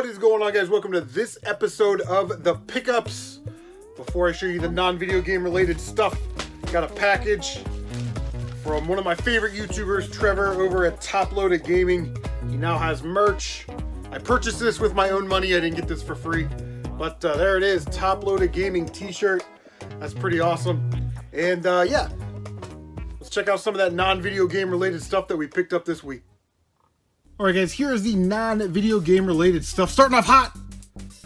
What is going on, guys? Welcome to this episode of The Pickups. Before I show you the non-video game related stuff, got a package from one of my favorite YouTubers, Trevor, over at Toploaded Gaming. He now has merch. I purchased this with my own money. I didn't get this for free. But there it is, Toploaded Gaming t-shirt. That's pretty awesome. And yeah, let's check out some of that non-video game related stuff that we picked up this week. Alright guys, here's the non-video game related stuff. Starting off hot!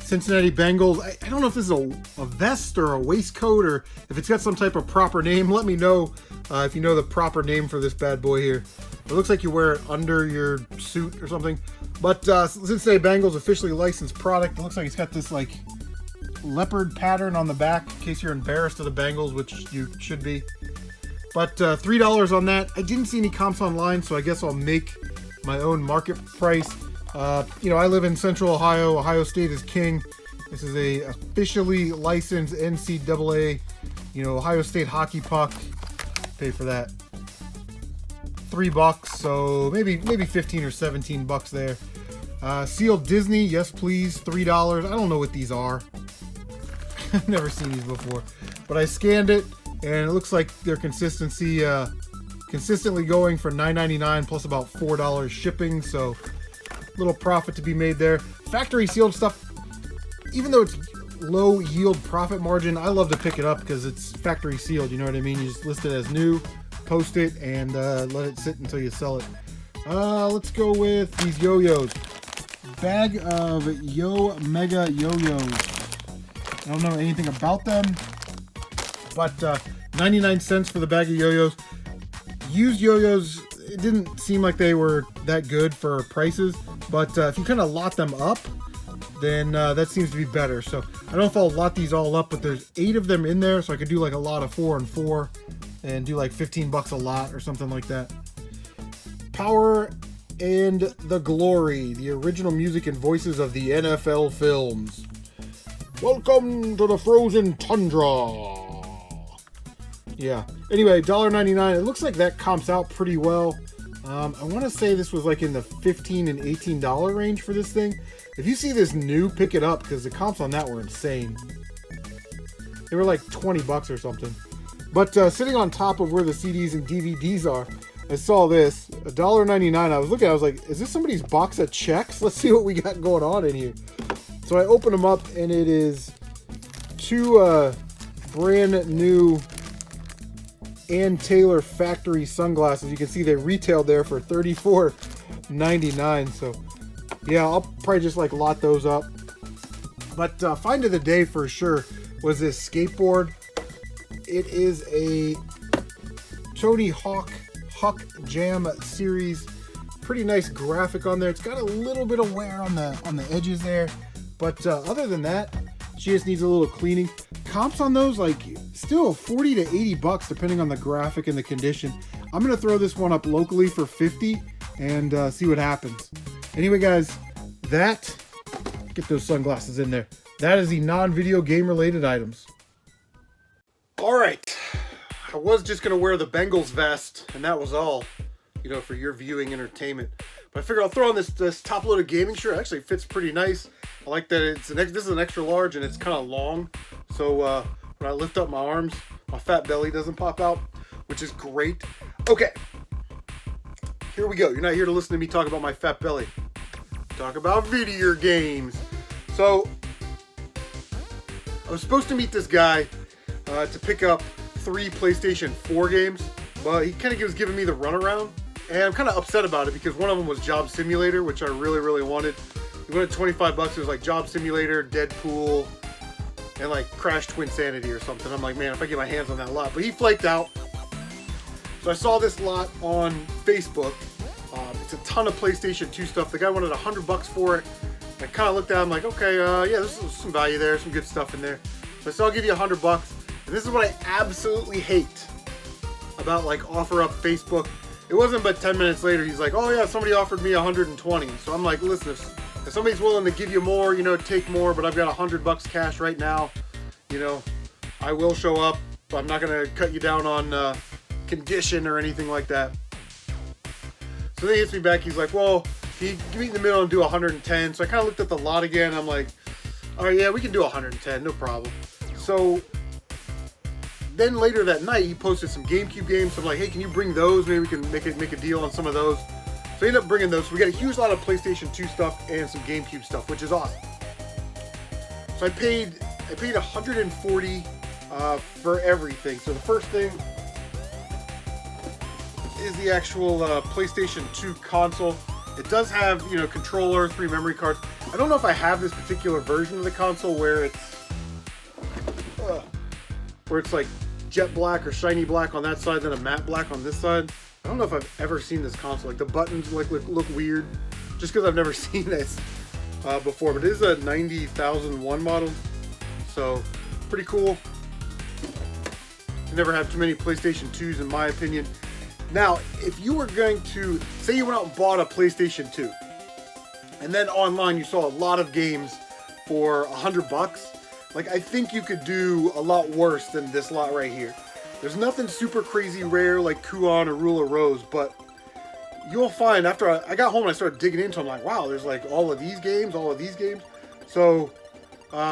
Cincinnati Bengals. I don't know if this is a vest or a waistcoat or if it's got some type of proper name. Let me know if you know the proper name for this bad boy here. It looks like you wear it under your suit or something. But Cincinnati Bengals officially licensed product. It looks like it's got this like leopard pattern on the back in case you're embarrassed of the Bengals, which you should be. But $3 on that. I didn't see any comps online, so I guess I'll make my own market price. You know, I live in Central Ohio. Ohio State is king. This is a officially licensed NCAA, you know, Ohio State hockey puck. Pay for that $3, so maybe 15 or 17 bucks there. Sealed Disney, yes please, $3. I don't know what these are. I've never seen these before, but I scanned it and it looks like their consistency consistently going for $9.99 plus about $4 shipping, so little profit to be made there. Factory sealed stuff, even though it's low yield profit margin, I love to pick it up because it's factory sealed, you know what I mean? You just list it as new, post it, and let it sit until you sell it. Let's go with these yo-yos. Bag of Mega yo-yos. I don't know anything about them, but 99 cents for the bag of yo-yos. Used yo-yos, it didn't seem like they were that good for prices, but if you kind of lot them up, then that seems to be better. So I don't know if I'll lot these all up, but there's 8 of them in there, so I could do like a lot of 4 and 4 and do like 15 bucks a lot or something like that. Power and the Glory, the original music and voices of the NFL films. Welcome to the frozen tundra. Yeah. Anyway, $1.99. It looks like that comps out pretty well. I want to say this was like in the $15 and $18 range for this thing. If you see this new, pick it up because the comps on that were insane. They were like 20 bucks or something. But sitting on top of where the CDs and DVDs are, I saw this, $1.99. I was looking, I was like, is this somebody's box of checks? Let's see what we got going on in here. So I open them up and it is 2 brand new Ann Taylor factory sunglasses. You can see they retailed there for $34.99. So yeah, I'll probably just like lot those up. But find of the day for sure was this skateboard. It is a Tony Hawk Huck Jam series. Pretty nice graphic on there. It's got a little bit of wear on the edges there, but other than that, she just needs a little cleaning. Comps on those, like, still 40 to 80 bucks depending on the graphic and the condition. I'm gonna throw this one up locally for 50 and see what happens. Anyway guys, get those sunglasses in there. That is the non-video game related items. Alright, I was just gonna wear the Bengals vest and that was all, you know, for your viewing entertainment. But I figured I'll throw on this top-loaded gaming shirt. It actually fits pretty nice. I like that this is an extra large and it's kind of long. So when I lift up my arms, my fat belly doesn't pop out, which is great. Okay, here we go. You're not here to listen to me talk about my fat belly. Talk about video games. So I was supposed to meet this guy to pick up 3 PlayStation 4 games, but he kind of was giving me the runaround. And I'm kind of upset about it because one of them was Job Simulator, which I really, really wanted. He wanted 25 bucks. It was like Job Simulator, Deadpool, and like Crash Twinsanity or something. I'm like, man, if I get my hands on that lot. But he flaked out. So I saw this lot on Facebook. It's a ton of PlayStation 2 stuff. The guy wanted 100 bucks for it. I kind of looked at him like, okay, yeah, there's some value there, some good stuff in there. So I said, I'll give you 100 bucks. And this is what I absolutely hate about like OfferUp Facebook. It wasn't but 10 minutes later, he's like, oh yeah, somebody offered me 120. So I'm like, listen, if somebody's willing to give you more, you know, take more, but I've got 100 bucks cash right now, you know, I will show up. But I'm not going to cut you down on condition or anything like that. So then he hits me back. He's like, well, he meet in the middle and do 110. So I kind of looked at the lot again. I'm like, all right, yeah, we can do 110, no problem. So then later that night, he posted some GameCube games. So I'm like, hey, can you bring those? Maybe we can make a deal on some of those. So I ended up bringing those. So we got a huge lot of PlayStation 2 stuff and some GameCube stuff, which is awesome. So I paid $140 for everything. So the first thing is the actual PlayStation 2 console. It does have, you know, controller, 3 memory cards. I don't know if I have this particular version of the console where it's like jet black or shiny black on that side, then a matte black on this side. I don't know if I've ever seen this console. Like the buttons look weird, just because I've never seen this before. But it is a 90,001 model, so pretty cool. Never have too many PlayStation 2s in my opinion. Now, if you were going to say you went out and bought a PlayStation 2, and then online you saw a lot of games for $100. Like, I think you could do a lot worse than this lot right here. There's nothing super crazy rare like Kuon or Rule of Rose, but you'll find after I got home and I started digging into them, I'm like, wow, there's like all of these games. So,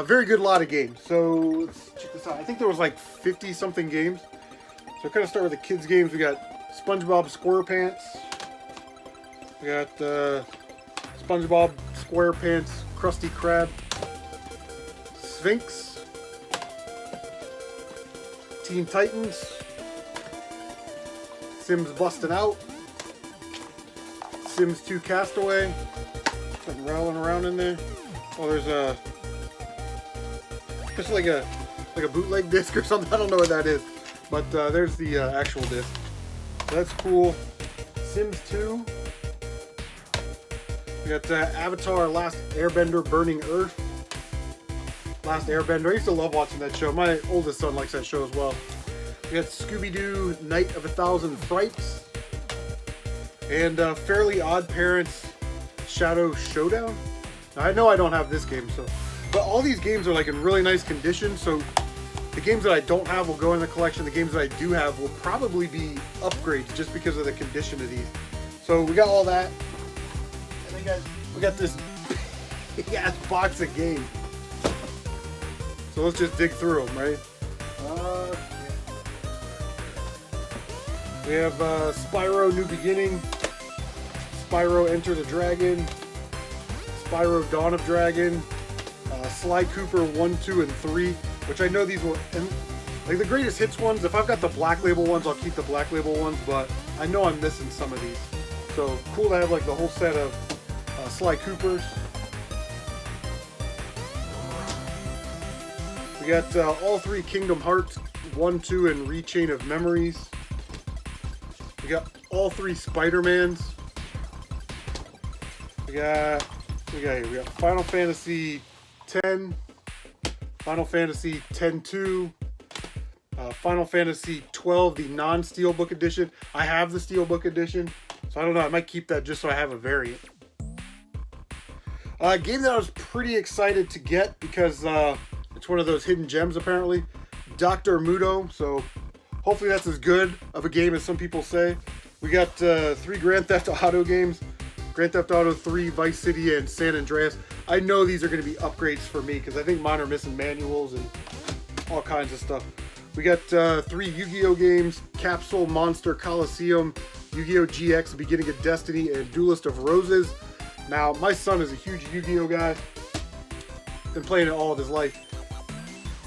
very good lot of games. So, let's check this out. I think there was like 50 something games. So, kind of start with the kids' games. We got SpongeBob SquarePants. We got SpongeBob SquarePants Krusty Krab. Sphinx, Teen Titans, Sims Bustin' Out, Sims 2 Castaway, something rattling around in there. Oh, there's a, it's like a bootleg disc or something. I don't know what that is, but there's the actual disc. So that's cool. Sims 2. We got Avatar: Last Airbender, Burning Earth. Last Airbender. I used to love watching that show. My oldest son likes that show as well. We got Scooby-Doo, Night of a Thousand Frights. And Fairly Odd Parents, Shadow Showdown. Now, I know I don't have this game, so... But all these games are like in really nice condition, so the games that I don't have will go in the collection. The games that I do have will probably be upgrades just because of the condition of these. So we got all that. And then we got this big-ass box of games. So let's just dig through them, right? Yeah. We have Spyro New Beginning, Spyro Enter the Dragon, Spyro Dawn of Dragon, Sly Cooper 1, 2, and 3, which I know these will, and like the greatest hits ones, if I've got the black label ones, I'll keep the black label ones, but I know I'm missing some of these. So cool to have like the whole set of Sly Coopers. We got all 3 Kingdom Hearts, 1, 2, and Rechain of Memories. We got all 3 Spider-Mans. We got Final Fantasy X, Final Fantasy X-2, Final Fantasy 12, the non-Steelbook edition. I have the Steelbook edition, so I don't know, I might keep that just so I have a variant. A game that I was pretty excited to get because it's one of those hidden gems apparently. Dr. Muto, so hopefully that's as good of a game as some people say. We got 3 Grand Theft Auto games. Grand Theft Auto 3, Vice City, and San Andreas. I know these are going to be upgrades for me because I think mine are missing manuals and all kinds of stuff. We got 3 Yu-Gi-Oh games, Capsule, Monster, Coliseum, Yu-Gi-Oh! GX, Beginning of Destiny, and Duelist of Roses. Now, my son is a huge Yu-Gi-Oh guy. Been playing it all of his life.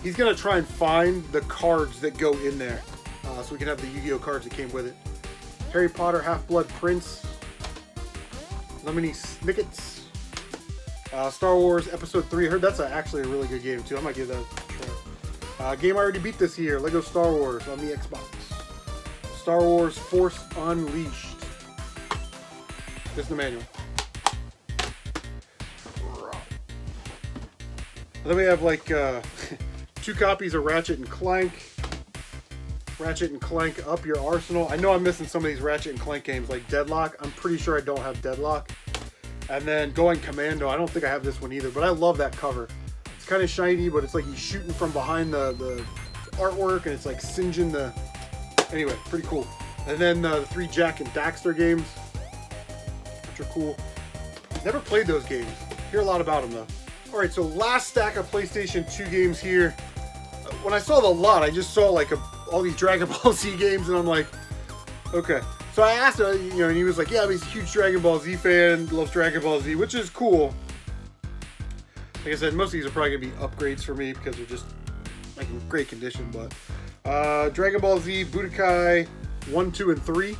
He's going to try and find the cards that go in there so we can have the Yu-Gi-Oh cards that came with it. Harry Potter Half-Blood Prince, Lemony Snickets, Star Wars Episode 3. I heard that's actually a really good game too. I might give that a try. Game I already beat this year, Lego Star Wars on the Xbox. Star Wars Force Unleashed. This is the manual. And then we have like 2 copies of Ratchet and Clank. Ratchet and Clank Up Your Arsenal. I know I'm missing some of these Ratchet and Clank games like Deadlock. I'm pretty sure I don't have Deadlock. And then Going Commando. I don't think I have this one either, but I love that cover. It's kind of shiny, but it's like he's shooting from behind the artwork and it's like singeing the... Anyway, pretty cool. And then the 3 Jack and Daxter games, which are cool. Never played those games. Hear a lot about them though. All right, so last stack of PlayStation 2 games here. When I saw the lot, I just saw like all these Dragon Ball Z games, and I'm like, okay. So I asked him, you know, and he was like, yeah, he's a huge Dragon Ball Z fan, loves Dragon Ball Z, which is cool. Like I said, most of these are probably gonna be upgrades for me because they're just like in great condition. But Dragon Ball Z Budokai 1, 2, and 3.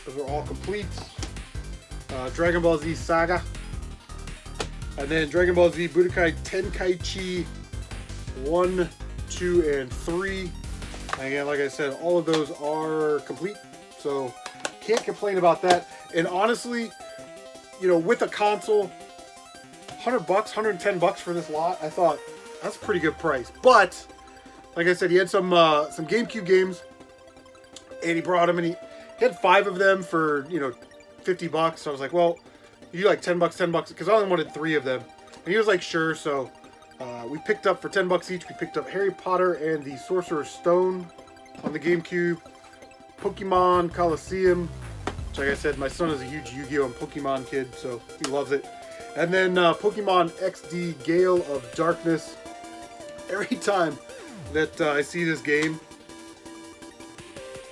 Those are all complete. Dragon Ball Z Saga. And then Dragon Ball Z Budokai Tenkaichi 1, 2, and 3. And again, like I said, all of those are complete. So can't complain about that. And honestly, you know, with a console, $100, $110 for this lot, I thought that's a pretty good price. But like I said, he had some GameCube games, and he brought them, and he had 5 of them for, you know, $50. So I was like, well, you like $10, because I only wanted 3 of them. And he was like, sure. So we picked up for $10 each. We picked up Harry Potter and the Sorcerer's Stone on the GameCube, Pokemon Coliseum, which, like I said, my son is a huge Yu-Gi-Oh! And Pokemon kid, so he loves it. And then Pokemon XD Gale of Darkness. Every time that I see this game,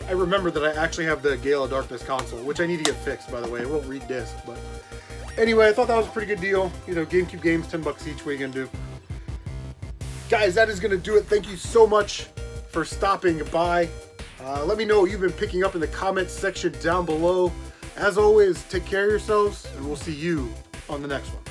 I remember that I actually have the Gale of Darkness console, which I need to get fixed, by the way. It won't read disc, but anyway, I thought that was a pretty good deal. You know, GameCube games, $10 each. What are you gonna do? Guys, that is gonna do it. Thank you so much for stopping by. Let me know what you've been picking up in the comments section down below. As always, take care of yourselves, and we'll see you on the next one.